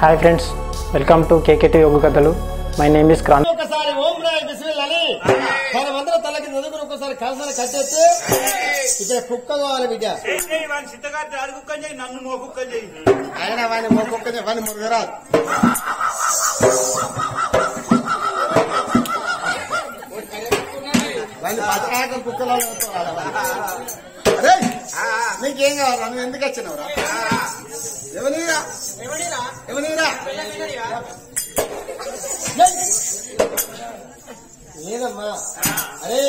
Hi friends, welcome to KKT yoga కథలు. My name is Kranti. ఒకసారి ఓం రాయ్ బిస్మిల్ అని మన మందరం తలకి నదుకుని ఒకసారి కలసాలు కట్టేస్తే ఇక్కడ కుక్క కావాలి బిడ్డ. నన్ను మోకుక్క చేయి, ఆయన వాడిని మోకొక్క వాడిని మురుగరాదు. వాడిని పచ్చకాక కుక్కలో అరే నీకేం కావాలా? నువ్వు ఎందుకు వచ్చినావురా? ఎవరిరా ఎవరిరా లేదమ్మా. అరే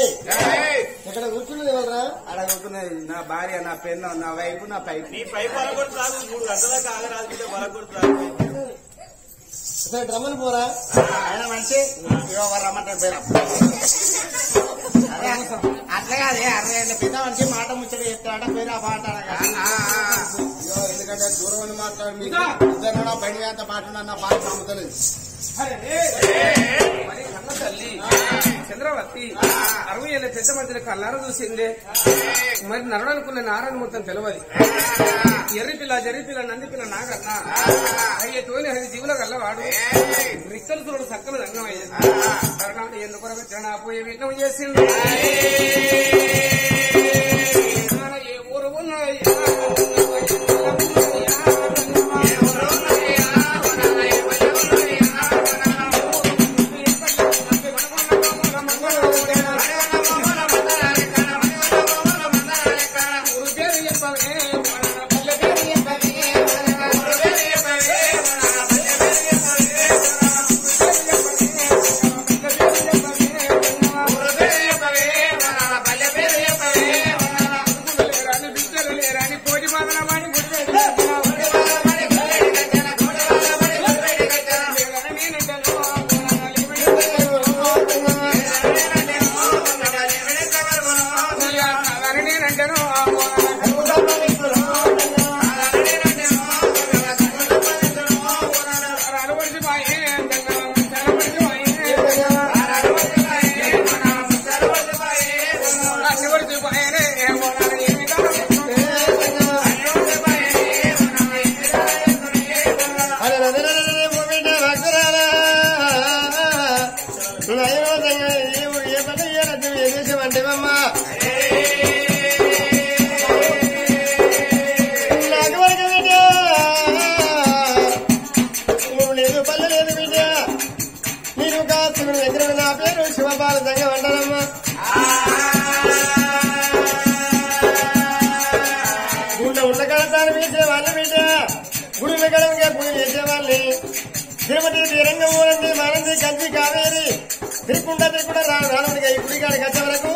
ఇక్కడ కూర్చున్నది ఎవరా? అలా కూర్చున్నది నా భార్య, నా పెన్ను, నా వైపు, నా పైపు. నీ పైపు అలగొడుతాను 3 గంటలకు ఆగరాదు బలగొడుతాను. సరే రమ్మని పోరా. ఆయన మంచి రమ్మంటారు పేరు అట్లా కాదే. 60 పెద్ద మనిషి మాట ముచ్చట చెప్తాడ పేరు ఆ మాట ఎందుకంటే దూరం మాట్లాడు. మీకు ఇద్దరు బయట అంత మాట్లాడిన నా బాధ నమ్ముతలేదు. మరి కన్న తల్లి చంద్రవతి 60 ఏళ్ళ పెద్ద మధ్యలో కళ్ళార చూసిందే. మరి నరడనుకున్న నారాయణ మొత్తం తెలియదు. ఎర్రిపిల్ల జరిపిల్ల నందిపిల్ల నాకన్నా అయ్యే తోని అది జీవుల కల్లవాడు రిక్కలు చూడు సక్కలు రంగం అయ్యాడు. ఎందుకు పోయే విఘ్నం చేసిండు. ఏ ఊరు ఉన్నాయి నా పేరు శివపాల సంఘం అంటారమ్మా. గుళ్ళ ఉండగలతాను వేసేవాళ్ళు బిడ్డ. గుడి గడవగా గుడి వేసేవాళ్ళని తిరుపతి తీరంగం ఊరండి మానంది కంచి కావేరి తిరుక్కుంటా రానుడిగా ఈ గుడి కాడికి వచ్చే వరకు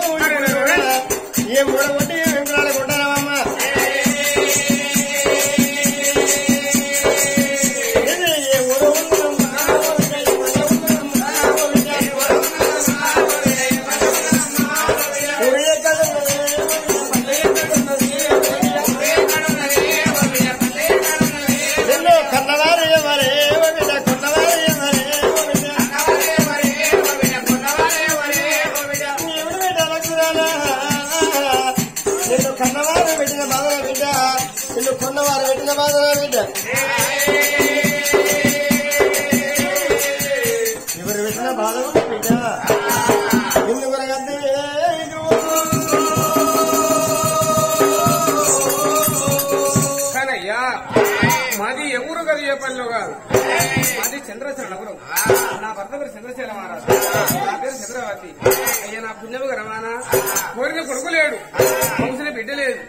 ఏం ఊడగొట్టి వెంకటాలకు ఉంటారామమ్మా. కన్నవారు పెట్టిన బాధల బిడ్డ, నిన్ను కొన్నవారు పెట్టిన బాధల బిడ్డ. ఎవరు పెట్టిన బాధలు బిడ్డ నిన్ను కొనగద్దే. కానయ్యా మాది ఎవరు కదా ఏ పనిలో కాదు. మాది చంద్రచరణపురం. నా భర్త పేరు చంద్రశైల మహారాజు, నా పేరు చంద్రవతి. అయ్యా నా పుణ్యముగా రవాణా కోరిన కొడుకు లేడు, వంశన బిడ్డ లేదు,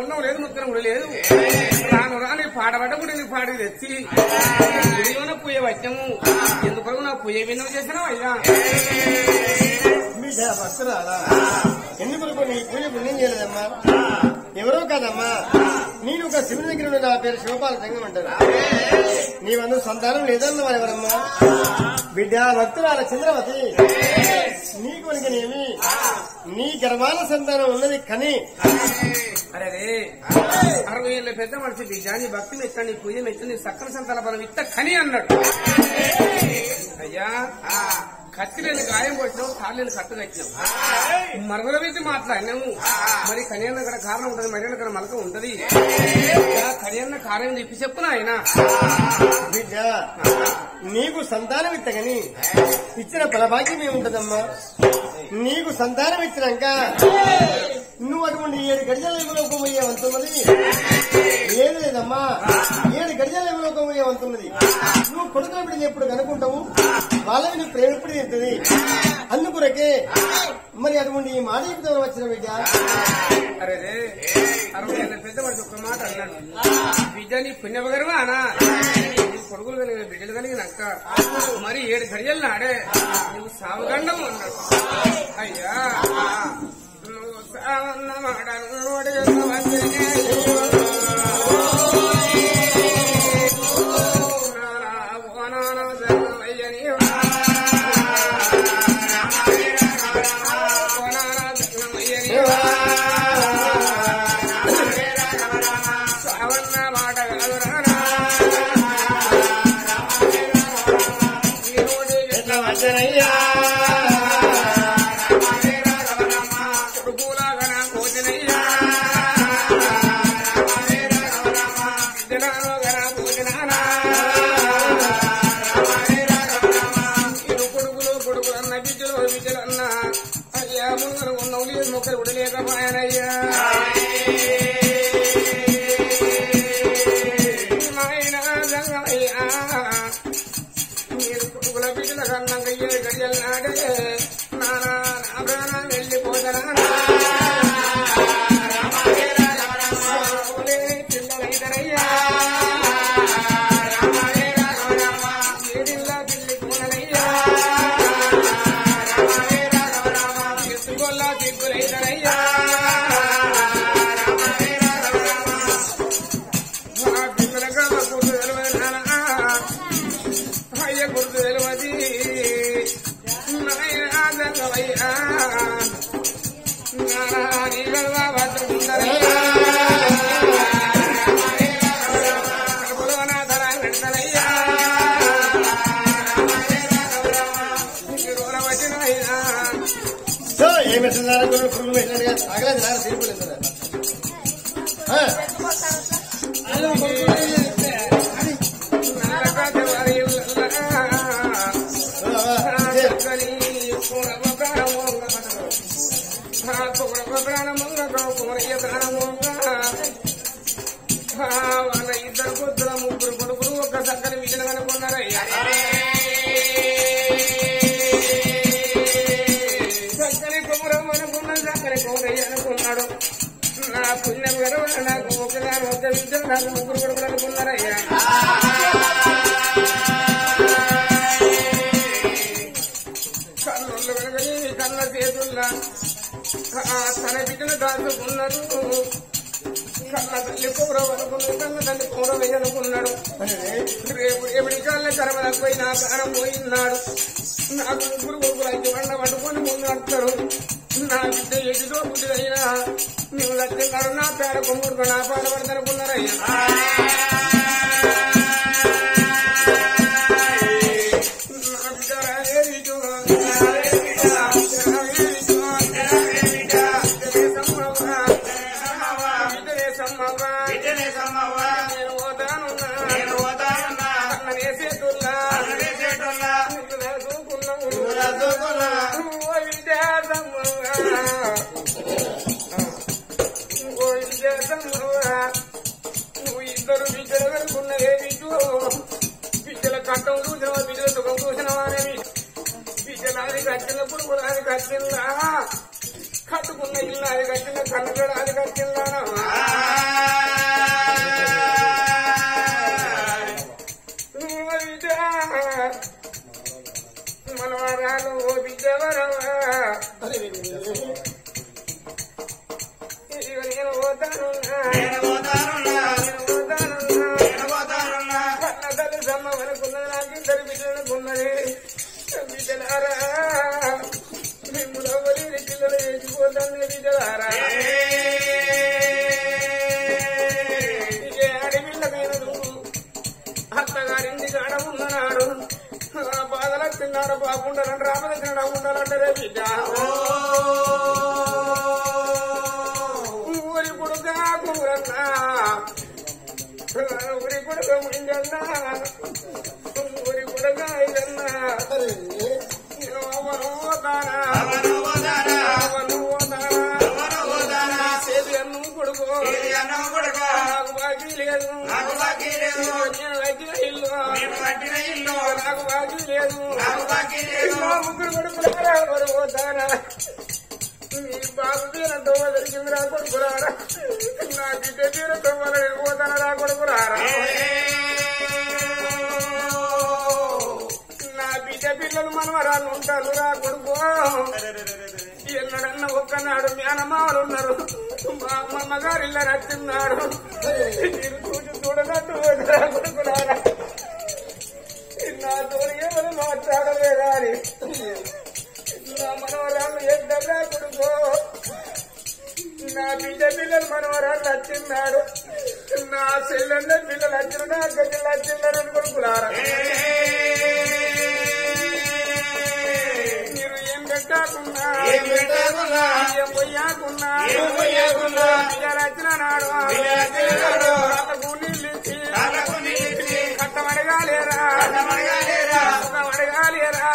ఉండవు లేదు, ముత్తరం కూడా లేదు. రాను రాని పాడబడ్డ కూడా పాడి తెచ్చి గుడిలోన పూయ వచ్చాము. ఎందుకు నా పూయ విన్నం చేసినావు అయ్యా. బిడ్డ భక్తురాలా ఎందుకు నీ పూజ పుణ్యం చేయలేదమ్మా. ఎవరో కాదమ్మా, నేను ఒక శివుని దగ్గర నా పేరు శివపాల సంఘం అంటారు. నీవందు సంతానం లేదన్న ఎవరమ్మా. బిడ్డ భక్తురాల చంద్రవతి, నీకు వనికనేమి నీ గర్భాల సంతానం ఉన్నది కని. అరే 60 ఏళ్ళ పెద్ద మనిషి బిడ్డ, నీ భక్తి మెచ్చ, నీ పూజ మెచ్చ, నీ సక్కల సంతాన బలం ఇత్త కని అన్నాడు. అయ్యా కత్తిలేని గాయం కొట్టినావు, తాళ్ళని కట్టు కట్టినావు, మరుగుల మీద మాట్లాడినాము. మరి కనియన్న అక్కడ కారణం ఉంటది, మరి అక్కడ మలక ఉంటది. కనియన్న కార్యం చెప్పి చెప్పున ఆయన. బిడ్డ నీకు సంతానం ఇత్తగని ఇచ్చిన ఫలభాగ్యం ఏముంటదమ్మా? నీకు సంతానం ఇచ్చినాక నువ్వు అటువంటి 7 గడియల లోకం అయ్యేవంతున్నది ఏది లేదమ్మా. 7 గడియల లోకం అయ్యేవంతున్నది. నువ్వు కొడుకుల బిడ్డలు ఎప్పుడు కనుక్కుంటావు, వాళ్ళని నువ్వు ప్రేమ ఎప్పుడు తీరుతుంది. అందుకొరకే మరి అటువంటి ఈ మాట చెప్తాను వచ్చిన బిడ్డ. అరే 60 ఏళ్ళ పెద్ద వాడికి ఒక్క మాట అన్నాడు, బిడ్డ నీ పుణ్యపగరమా అనా, కొడుకులు కలిగిన బిడ్డలు కలిగినాక మరి 7 గడియలు నాడే నువ్వు సావగండం అన్నాడు. అయ్యా నువ్వు సావన్న మాట మొక్కలు ఉడలేకపోయానయ్యా. మీరు కొడుకుల బిడ్డల కన్నా 7 గడియలు నాడే నానా నా ప్రాణం వెళ్ళిపోతానా పిల్లలైతనయ్యా. ఏడిల్లా పిల్లి కూనలయ్యా, ఎత్తుగొల్లా దిగ్గులైతనయ్యా. పిల్లలుగా గుర్తు తెలియనా అయ్య గుర్తు తెలియదు నాయనా జంగమయ్యా నీ గల్వా భద్రకుందరయ్యా కడుపులోనా ధర పెడతనయ్యా రోల వచ్చినయ్యా. సో ఏమి పురుగులు పెట్టినట్టుగా అగలేదు నాన్న తీరిపోలేదు. వాళ్ళ 2 కొద్దుల 3 కొడుకులు ఒక చక్కని విజయం కనుక్కున్నారయ్యా. చక్కని కుమరం అనుకున్న చక్కని కోరయ్య అనుకున్నాడు. నా పుణ్యం గర్వ నాకు ఒకదాని ఒక విద్య నాకు 3 కొడుకులు అనుకున్నారయ్యా. కన్నుళ్ళు వెనకని కన్న చేతుల్లా తన బిడ్డను దాచుకున్నారు. కన్న తల్లి కౌరవ అనుకున్నాడు, కన్న తల్లి కౌరవయ్య అనుకున్నాడు. రేపు ఎవిడి కాళ్ళ కరవలపోయి నా ప్రాణం పోయినాడు. నాకు 3 కొడుకులు అయితే వండ పట్టుకొని ముందు వస్తారు. నా బిడ్డ ఎదిలో బుద్ధిదైనా నువ్వు లక్షన్నారు నా పేడ కొమ్ముడుకు నా పాట పడతనుకున్నారయ్యా. నా బిడ్డ నువ్వు 2 బిడ్డలు కనుకున్నదే బిడ్డు బిడ్డల కట్టం చూసినవా, బిడ్డల సుఖం చూసినవానే, బిడ్డలు అది కట్టినప్పుడు కూడా అది కట్టిందా, కట్టుకున్న ఇల్లు అది కట్టిన కన్నగడ అది కట్టిందా. మనవరాలు ఓ బిడ్డవరవా నేను పోతానున్నా కన్నదలు సమ్మ అనుకున్నది, నాకు 2 బిడ్డలు అనుకున్నది. బిడ్డలారా మిమ్మల్ని వలి పిల్లలు వేసిపోతాను బిడ్డలారా. ఆడపిల్ల మీనడు అత్తగారింటి కాడ ఉన్ననాడు బాధలు తిన్నాడు బాగుండాలని రామదక్షిణ ఉండాలంటారే బిడ్డ. ఊరి కొడుకా కూరన్నా ఊరి కొడుకు ముంజన్నా ముగ్గురు కొడుకులారా పోతారా నీ బాబు తీరంతో దొరికిందిరా కొడుకురారా నా బిడ్డ తీరంతో పోతానరా కొడుకురారా నా బిడ్డ పిల్లలు మనవరాళ్ళు ఉంటారు రా కొడుకు ఎన్నడన్నా ఒక్కనాడు మేనమావలు ఉన్నారు మా అమ్మగారు ఇళ్ళ నచ్చున్నాడు మీరు చూసి చూడనట్టు కొడుకురారా నా తోడు ఎవరు మాట్లాడలేదా అని నా మనవరాళ్ళు ఎద్దరా కొడుకో నా బిడ్డ పిల్లలు మనవరాళ్ళు వచ్చిన్నాడు నా చెల్లెళ్ళ పిల్లలు వచ్చిన నా గజ్జలు వచ్చిన్నారని కొడుకులారా మీరు ఏం పెట్టాకున్నా ఏం పొయ్యాకున్నా వచ్చిన నాడు వాళ్ళకు నీళ్ళు ఇచ్చి కట్టమడగాలేరా అడగాలేరా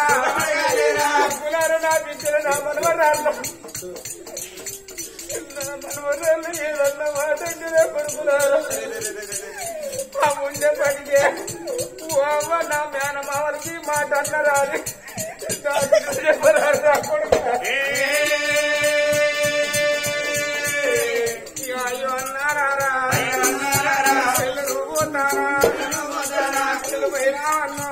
కొడుకులారా నా బిడ్డలు నా మనవరాళ్ళు మనవరాళ్ళు ఏదన్నా మాట కొడుకులారా ఆ ఉండే పడిగే నా మేనమావలకి మాట అన్నరాలి కొడుకు అయ్యో అన్నారా పిల్లలు పోతారా పిల్లలు పోయినా అన్నా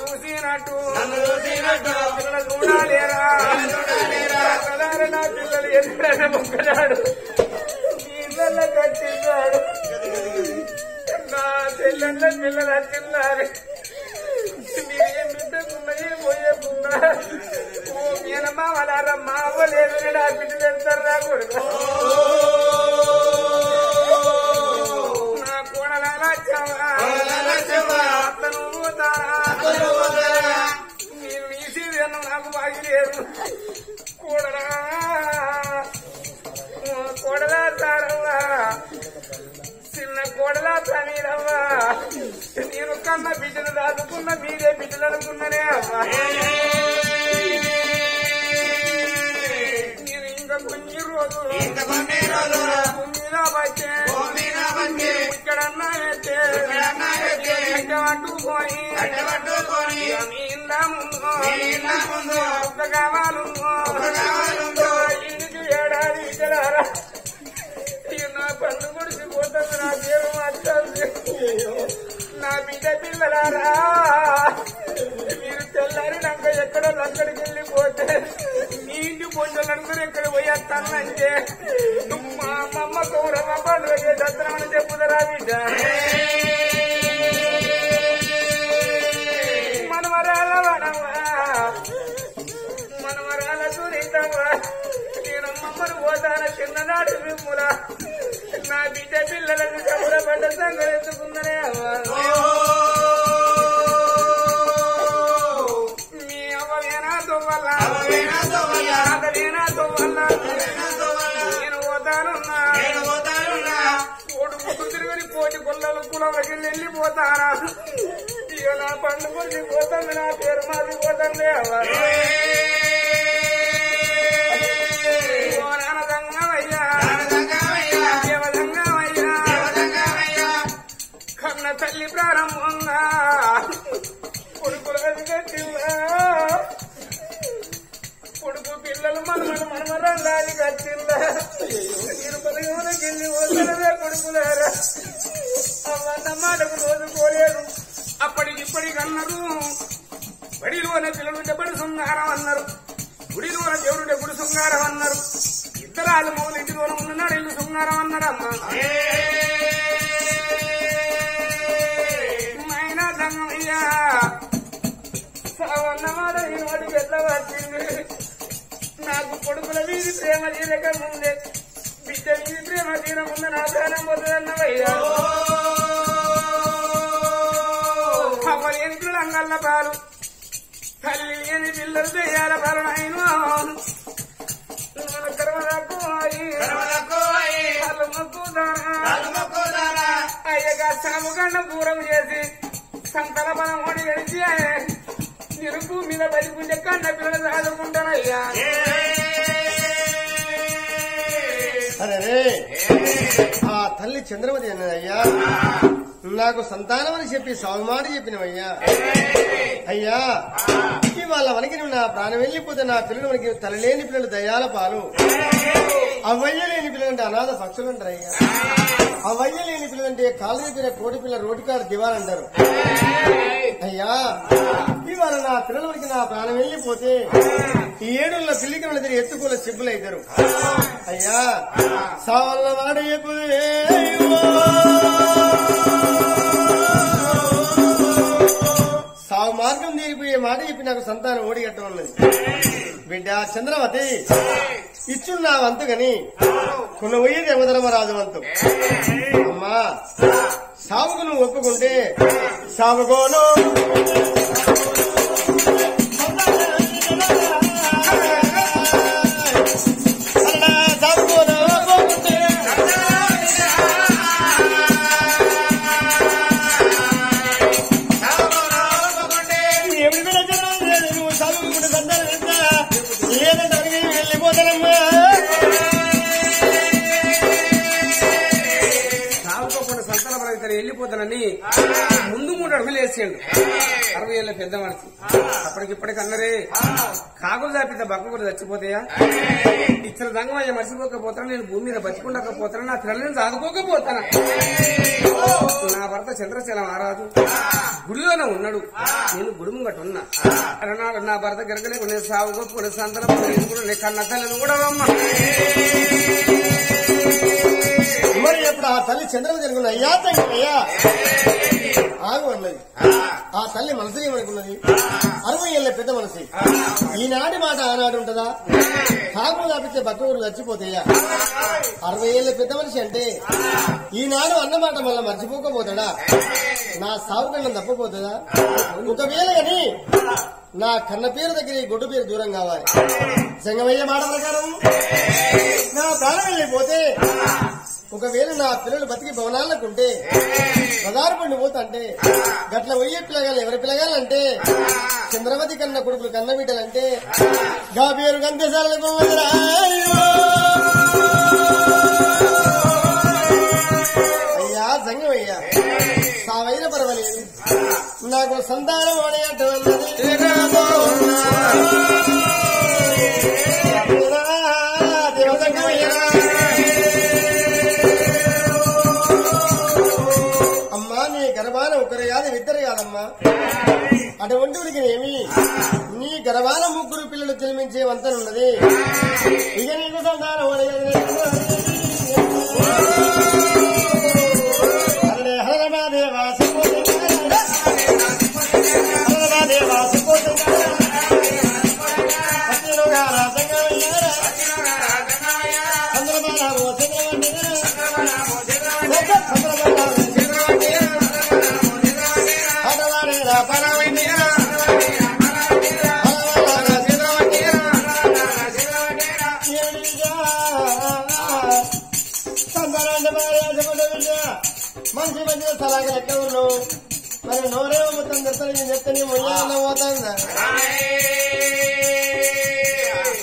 చూసినట్టు పిల్లలు చూడాలేరా నా పిల్లలు ఎక్కడైనా మొక్కడాడు నీళ్ళ కట్టిన్నాడు నా చెల్లెళ్ళ పిల్లలు వచ్చిన్నారు మీరేం బిడ్డకున్నా ఏం పోయకున్నా ఓ మీనమ్మా వాళ్ళ మా అవ్వ లేదు నా బిడ్డలు వెళ్తారు రా కొడుకు నా కోడలా అతను నేను నీసేది అన్న నాకు బాగిలేదు కోడలా సారవ్వా చిన్న కోడలా సమీరవ్వా నేను కన్న బిడ్డలు దాదుకున్న మీరే బిడ్డలు అనుకున్నానే అవ్వా నేను ఇంకా కొన్ని రోజులు భూమిలో వచ్చే ఇక్కడన్నా అడ్డపట్టుకొని మీ ఇంద ముందు ఒక్క కావాలు ఇంటికి ఏడాది ఇద్దరారా నా పండు గుడిసి పోతుంది నా పేరు మాట్లాడుతుంది నా బిడ్డ పిల్లలారా మీరు తెల్లారినాక ఎక్కడో అక్కడికి వెళ్ళిపోతే మీ ఇంటి పొందలు అనుకుని ఎక్కడ పోయేస్తానంటే మా అమ్మమ్మ కౌరమ్మ పండుగ దత్తనమని చెప్పుదరా బిడ్డ మనవరాల చూరిద్దామా నేనమ్మమ్మను పోతాన చిన్ననాడు మిమ్ములా నా బిడ్డ పిల్లలకు కబుర పడ్డ సంగతి ఎత్తుకుందనే అవ్వా మీ అవ్వవేనా తొవ్వల్ల అతనేనా తొవ్వల్ల నేను పోతానున్నా కొడుకు తిరిగి పోటీ కొల్లలు కులవకి వెళ్ళిపోతానా ఇక నా పండు గురించి పోతుంది నా పేరు మాది పోతుంది అవ్వా కన్న తల్లి ప్రారంభంగా కొడుకులు కట్టిల్లా కొడుకు పిల్లలు మనమరాలి కట్టిల్లా తిరుపతికి వెళ్ళి వదలదే కొడుకులారా అవన్న మాటకు రోజుకోలేరు అప్పటికిప్పటికన్నారు బడిలోనే పిల్లలుంటే బడి శృంగారం అన్నారు గుడిలోన దేవుడు గుడి శృంగారం అన్నారు ఇద్దరాలు మౌలు ఇంటిలోన ఉన్నాడు ఇల్లు శృంగారం అన్నారమ్మా మైనా దంగమయ్యా సావన్నమాట నేను వాడికి వెళ్ళవచ్చింది నాకు కొడుకుల వీధి ప్రేమ తీరక ముందే బిడ్డ వీధి ప్రేమ తీర ముందు నా ప్రాణం పోతుందన్నవయ్యా అమ్మని ఎన్నికలు అంగళ్ళ పాలు తల్లి లేని పిల్లలు చేయాల పరుణైను అయ్యగా సాముగండ పూరం చేసి సంతల బలం ఓడి గడిచి నిరుపు మీద బలిపుండే కన్న పిల్లలు చదువుకుంటానయ్యా. అరే ఆ తల్లి చంద్రమతి అన్నదయ్యా, నాకు సంతానం అని చెప్పి సౌమాట చెప్పినవయ్యా. అయ్యా ఇవాళ మనకి నా ప్రాణం వెళ్ళిపోతే నా పిల్లలు మనకి తలలేని పిల్లలు దయాల పాలు, అవయ్య లేని పిల్లలంటే అనాథ పక్షులు అంటారు అయ్యా. అవయ్య లేని పిల్లలంటే కాలు చెప్పిన కోటి పిల్ల రోటికారు దివాన్ అంటారు. అయ్యా ఇవాళ నా పిల్లల వరకు నా ప్రాణం వెళ్ళిపోతే ఈ ఏడున్న పిల్లికి మన ఎత్తుకోలే సిబ్బులు అవుతారు. అయ్యా సావల్ల మాట చెప్పు, సావు మార్గం తీరిపోయే మాట చెప్పి నాకు సంతానం ఓడిగట్టం ఉన్నది. బిడ్డ చంద్రవతి ఇచ్చుడు నా వంతు గని కొన్న పోయేది యమధర్మరాజు వంతు. అమ్మా సావుకు నువ్వు ఒప్పుకుంటే సావుకోను వెళ్ళిపోతానని ముందు 3 అడుగులు వేసేయండు. 60 ఏళ్ళ పెద్ద మనిషి. అప్పటికిప్పటికి అన్నరే కాకులు చాపితే బక్క కూడా చచ్చిపోతాయా, ఇచ్చిన దంగమయ్య మర్చిపోకపోతాను, నేను భూమి మీద బతికుండకపోతాను, నా పిల్లల్ని సాదుకోకపోతాను. నా భర్త చంద్రశేల మహారాజు గుడిలోనే ఉన్నాడు, నేను గుడి ముంగట ఉన్నా. అన్నాడు నా భర్త గెరగలేకు నేను సాగుకోకుండా సంతనం కూడా కన్న తల్లిని కూడా అమ్మ. మరి ఎప్పుడు ఆ తల్లి చంద్రమతి అనుకున్న అయ్యా అయ్యా ఆగు అన్నది. ఆ తల్లి మనసు ఏమనుకున్నది, 60 ఏళ్ళ పెద్ద మనసు. ఈనాటి మాట ఆనాడు ఉంటదా, కాకులు దాపితే బక్క ఊరు చచ్చిపోతాయా. 60 ఏళ్ళ పెద్ద మనిషి అంటే ఈనాడు అన్నమాట మళ్ళా మర్చిపోకపోతాడా, నా సాగు కన్నా తప్పపోతుందా. ఒకవేళ అని నా కన్న పేరు దగ్గర ఈ గొడ్డు పేరు దూరం కావాలి. సంగమయ్య మాట ప్రకారం నా ప్రాణం వెళ్ళిపోతే ఒకవేళ నా పిల్లలు బతికి భవనాలకుంటే బజారు పండి పోతంటే గట్ల పోయే పిల్లగాలు ఎవరి పిల్లగాలంటే చంద్రవతి కన్న కొడుకులు కన్న బిడ్డలంటే గా పేరు గంతసాలకు అయ్యా సంగమయ్యా సావైన పర్వాలేదు, నాకు సంతానం అడగట్టన్నది. అమ్మా నీ గర్భాన ఒకరు కాదు ఇద్దరు కాదమ్మా, అటువంటి ఏమి నీ గర్భాన 3 పిల్లలు జన్మించే వంతనున్నది. ఇక నీకు సంతానం మంచి మంచి సలాగా లెక్క ఉన్నావు. మరి నోరేమో మొత్తం దర్శనం నేను చెప్తే మొయ్యాలన్నా పోతాందా.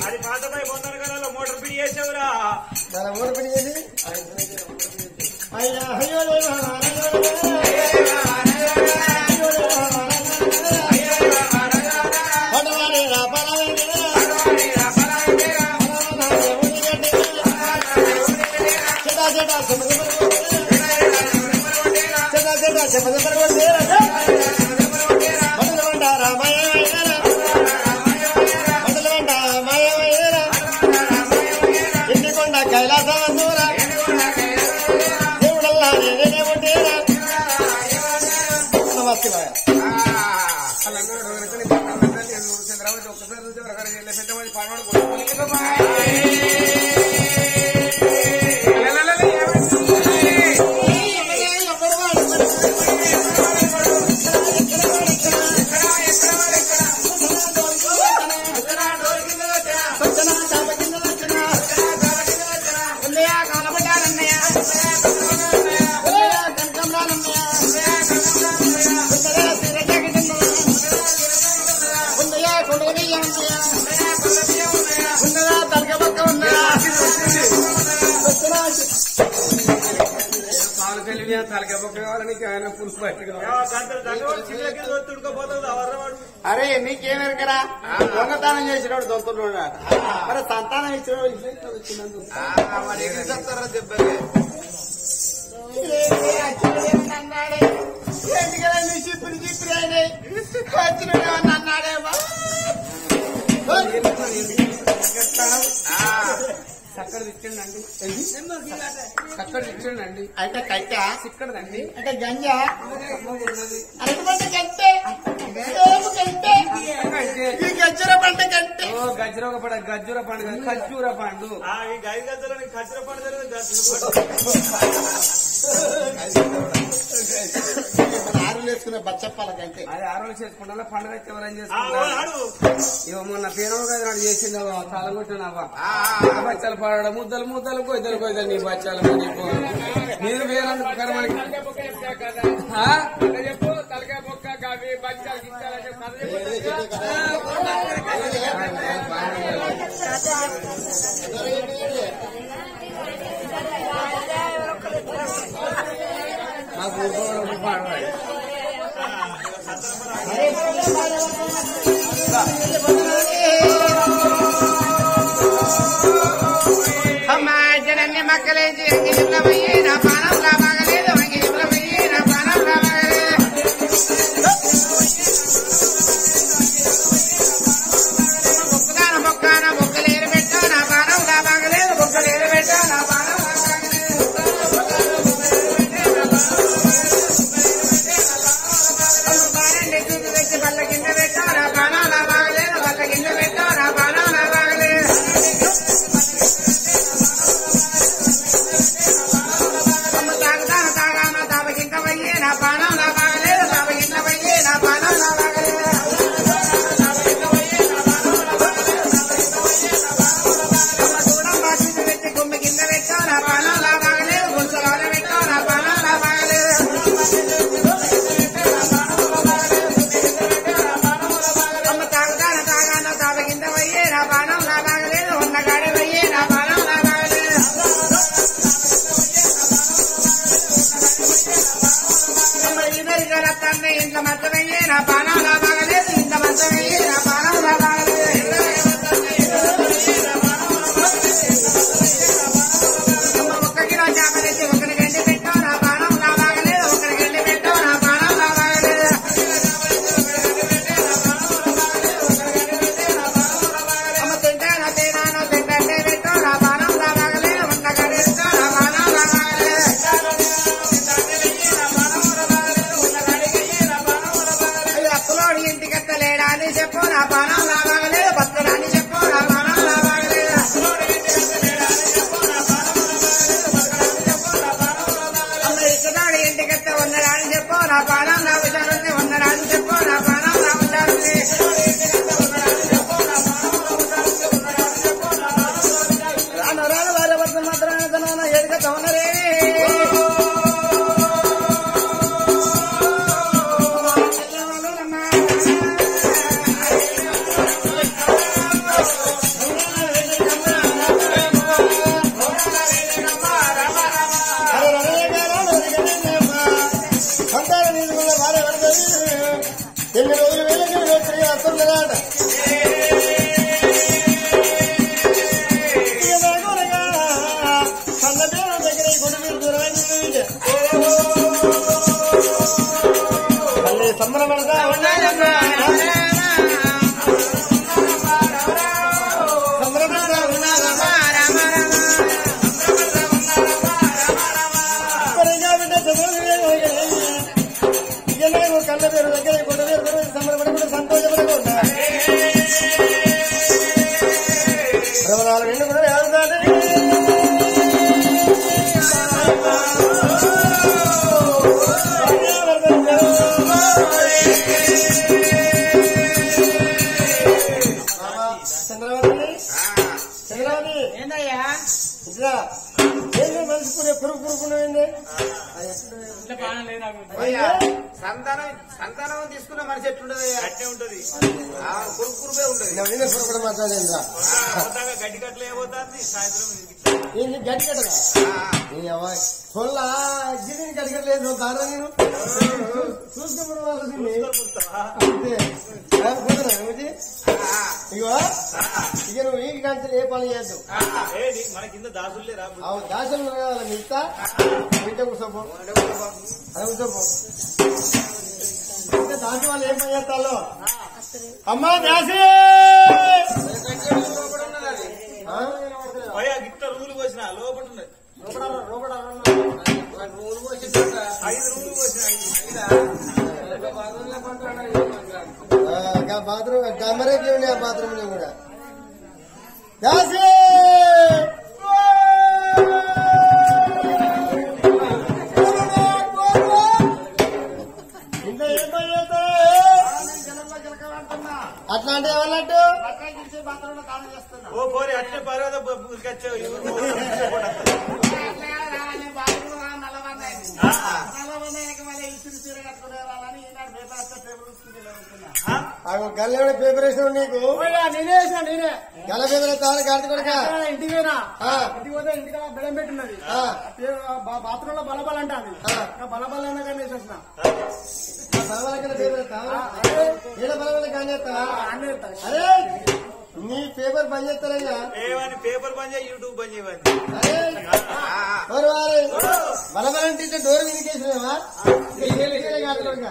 అది పాతపై పొందరు కదా మోటార్ పిడి చేసేవరా, చాలా మోటార్ పిడి చేసి అయ్యా అయ్యో ఇంటికొండ కైలాసవంతూరా దేవుడల్లా నేనే ఉంటేరా. నమస్తే అలా చంద్రవతి ఒక్కసారి చూసి పెద్ద మంది పాడవాడు పెళ్లి తలకే బొక్క కావాలి నీకు ఆయన పులుసు బయట అరే నీకేమెరకరా దొంగతనం చేసినోడు దొంగతున్నాడు మరి సంతానం ఇచ్చినోడు ఇంట్లో వచ్చినందుకు చెప్తారా దెబ్బలే ఎందుకలా నీ చిప్పుడు చిప్పుడు అయినాయి వచ్చినోడు అన్నాడేమో చక్కడ ఇచ్చిండండి చక్కడ ఇచ్చిండండి అంటే కట్ట ఇక్కడదండి అంటే గంజా అటువంటి కంటే ఈ గజ్జర పంట కంటే గజ్జర గజ్జుర పండు ఖర్జూర పండు ఆరులు వేసుకునే బచ్చప్పాలకంటే అది ఆరోగ్యం చేసుకుంటా పండుగ అయితే ఎవరైనా చేసుకుంటారు ఇవ మొన్న పేరు కదా నాడు చేసింది చాలా కొట్టినావా బచ్చాలు పాడడం ముద్దలు ముద్దలు కొయ్యలు కొయ్యలు నీ బచ్చాలు మీరు వేరందుకు కర్మని చెప్పు తలకాయ బొక్క కావి బచ్చాలు నాకు పాడవాలి అమ్మా జనన్ని మక్కలేసి అంగిలిపోయి నా పానం రాబాగలేదు అంగిలిపోయి నా పానం రాబాగలేదు బొక్కన బొక్కలేరు పెట్టా నా పానం రాబాగలేదు బొక్కలేరు పెట్టా నా పానం బల్ల కింద పెట్టా నా పానం రాబాగలేదు బల్ల కింద పెట్టా నా పానం రాబాగలేదు ఇంత మంచమయ్యే నా పానం లాబాగలేదు ఇంత మంచమయ్యే నా పానం లాబాగలేదు ఒక్క కిలో చేప తెచ్చి ఒకరి గండి పెట్టావు నా పానం లాబాగలేదు ఒకరి గండి పెట్టావు నా పానం లాబాగలేదు అమ్మ తింటానో తినానో తింటే పెట్టావు నా పానం లాబాగలేదు ఉన్న గడి పెట్టావు నా పానం లాబాగలేదు అప్పులోడి ఇంటికెత్తలేడా అని చెప్పు నా పానం లాబాగలేదు బతురాని చెప్పు నా పానం లాబాగలేదు ఇక్కడోడి ఇంటికెత్త ఉన్నడా అని చెప్పు నా పానం లాభచారుంది ఉన్నడా అని చెప్పు నా పానం లాభచారుంది రాను రాను వారి వర్గం మాత్రం ఎదుగుతా ఉన్నరే ఎన్ని రోజులు వెళ్ళి వస్తున్నాడ సన్నదేవం దగ్గర గుడి మీరు దూరమైంది మళ్ళీ సంబరపడతా ఉన్నాయన్నా సంబరపడతా ఉన్నారమ్మా కళ్ళ పేరు దగ్గర గుడి పేరు సంబరపడకుండా సంతోషపడకుండా 24 నిండు కూడా ఎవరుతాడు చంద్రవతి ఏందయ్యా ఇట్లా ఏంది మనిషి పురుగు పురుగుండే సంతానం తీసుకున్న మనిషి ఎట్లుంటది అట్టే ఉంటది కురుకురుపే ఉంటది కూడా మాట్లాడేంద్రా గడ్డి కట్టలే పోతుంది సాయంత్రం ఏంటి గడ్డి కట్టదా పొల్లా గిరిని గడిగట్లేదు దారా నేను చూసుకోవాల్సింది ఇగో ఇక నువ్వు ఈ కంటే ఏ పని చేద్దాం మన కింద దాసులే రా దాసులు కావాలి మిగతా ఇంట కూర్చోపో అదే కూర్చోపో ఇంకా దాసి వాళ్ళు ఏం పని చేస్తాలో అమ్మా దాసి గిట్ట రూలు పోసిన లోపల ఉన్నది బాత్రూమ్ కమరేకి ఉండే ఆ బాత్రూమ్ లో కూడా దాసి ఇంకా ఏం పని చేస్తావు అట్లా అంటే ఏమన్నట్టు ఓ పోరి అట్టే పర్వాలేదు గల్ల పేపర్ వేసిన నీకు నేనే గల్ల పేపర్ వేస్తాను కార్తీ కొడుక ఇంటికి పోయినా ఇంటికి పోతే ఇంటికి బెడం పెట్టున్నది బాత్రూమ్ లో బలబల్ అంటాను బలబల్ అయినా కానీ వేసేసిన బలబల పేపర్ వేస్తా బలబల కానీ చేస్తా అరే నీ పేపర్ బంద్ చేస్తారయ్యా పేపర్ బంద్ చేయి యూట్యూబ్ బంద్ చేయమని బలబలంటే డోర్ వినికేసినావా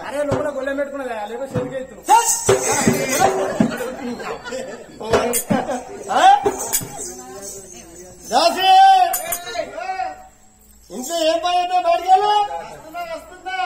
అరే లోపల గొల్లెం పెట్టుకున్నదా లేకపోతే చెవికి ఎత్తు దాసి ఇంట్లో ఏం పని అయితే బయటికి వస్తుందా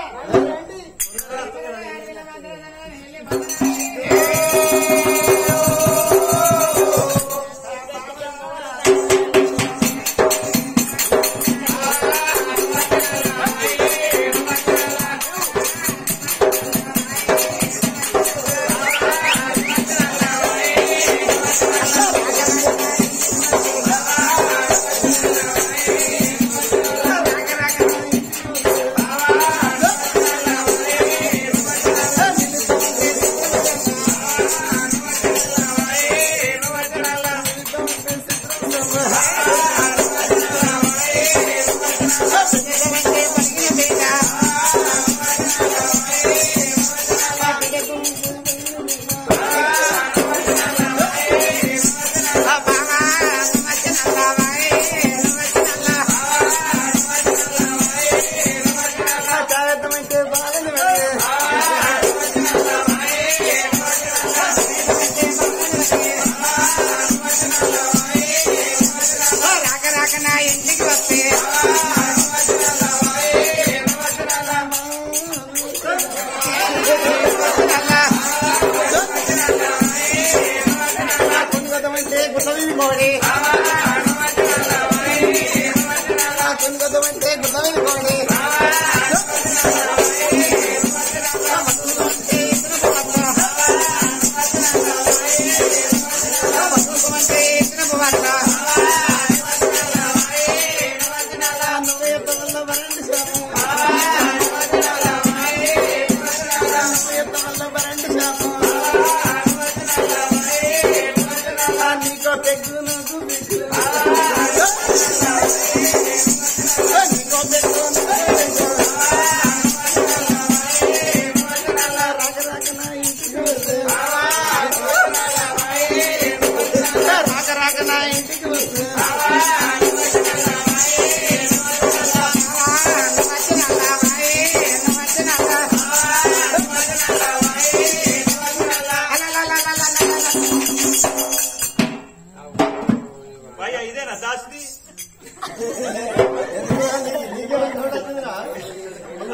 ఇదేనా దాస్ది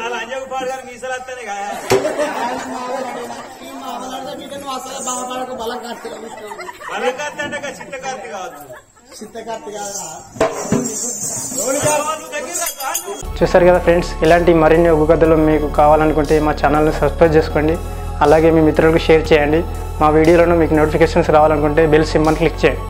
అలా అంజకు పాడు గారు మీసలు వస్తానే కదా బలకార్తె అంటే చిత్తకార్తె కావచ్చు చూసారు కదా ఫ్రెండ్స్, ఇలాంటి మరిన్ని ఒగ్గు కథలు మీకు కావాలనుకుంటే మా ఛానల్ని సబ్స్క్రైబ్ చేసుకోండి. అలాగే మీ మిత్రులకు షేర్ చేయండి. మా వీడియోలను మీకు నోటిఫికేషన్స్ రావాలనుకుంటే బెల్ సింబల్ని క్లిక్ చేయండి.